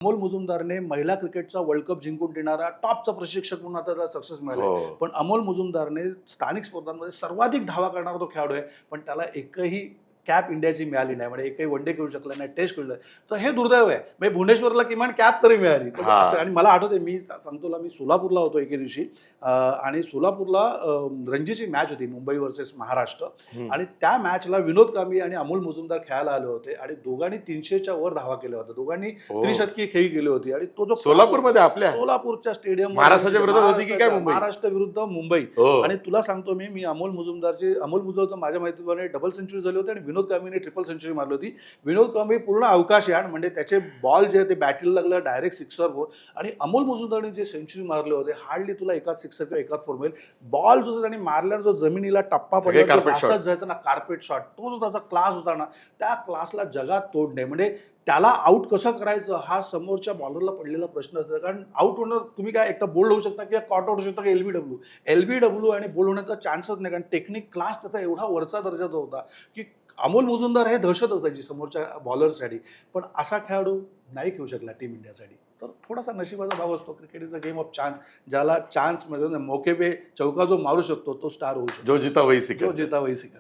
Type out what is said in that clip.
अमोल मुजुमदारने महिला क्रिकेटचा world cup जिंकून देणारा टॉपचा प्रशिक्षक म्हणून आता त्याला सक्सेस मिळाले. हो. पण अमोल मुजुमदारने स्थानिक स्पर्धांमध्ये सर्वाधिक धावा करणारा तो खेळाडू आहे, पण त्याला एकही कॅप इंडियाची मिळाली नाही. म्हणजे एकही वनडे खेळू शकला नाही, टेस्ट खेळू शकला. तर हे दुर्दैव आहे. म्हणजे भुवनेश्वरला किमान कॅप तरी मिळाली. पण हां. असं आणि मला आठवतंय मी सांगतो तुला, मी सोलापूरला होतो एके दिवशी आणि सोलापूरला रणजीची मॅच होती मुंबई वर्सेस महाराष्ट्र आणि त्या मॅचला विनोद कांबळी आणि अमोल मुजुमदार खेळायला आले होते आणि दोघांनी 300च्या वर धावा केल्या होत्या. दोघांनी हो. त्रिशतकी खेळी केली होती आणि तो जो सोलापूरमध्ये आपल्या सोलापूरच्या स्टेडियम महाराष्ट्राच्या विरोधात होती की काय मुंबई? महाराष्ट्र विरुद्ध मुंबई. हो. आणि तुला सांगतो मी अमोल मुजुमदारचं माझ्या माहितीप्रमाणे डबल सेंचुरी झाली होती आणि विनोद कांबळीने ट्रिपल सेंचुरी मारली होती. विनोद कांबळी पूर्ण अवकाशयान, म्हणजे त्याचे बॉल जे ते बॅटला लागलं डायरेक्ट सिक्सर फोर. आणि अमोल मुजुमदारने जे सेंचुरी मारले होते हार्डली तुला एकाच सिक्सर किंवा एकाच फोर मिळेल. बॉल जो त्यांनी मारल्यावर जो जमिनीला टप्पा सगळे पडला carpet shot. जायचा ना, कार्पेट शॉट, तो जो त्याचा क्लास होता ना, त्या क्लासला जगात तोड नाही. म्हणजे त्याला आउट कसं करायचं हा समोरच्या बॉलरला पडलेला प्रश्न असतो. कारण आउट होणं तुम्ही काय एकदा बोल्ड होऊ शकता किंवा कॉट आउट होऊ शकता, एलबीडब्ल्यू आणि बोल्ड होण्याचा चान्सच नाही. कारण टेक्निक क्लास त्याचा एवढा वरचा दर्जाचा होता की अमोल मुजुमदार हे दहशत असायची समोरच्या बॉलरसाठी. पण असा खेळाडू नाही खेळू शकला टीम इंडियासाठी. तर थोडासा नशिबाचा भाव असतो. Cricket is a game of chance. ज्याला चान्स मिळतो ना, मौके पे चौका जो मारू शकतो तो स्टार होऊ शकतो. जो जीता वही सिकंदर. जो जीता वही सिकंदर.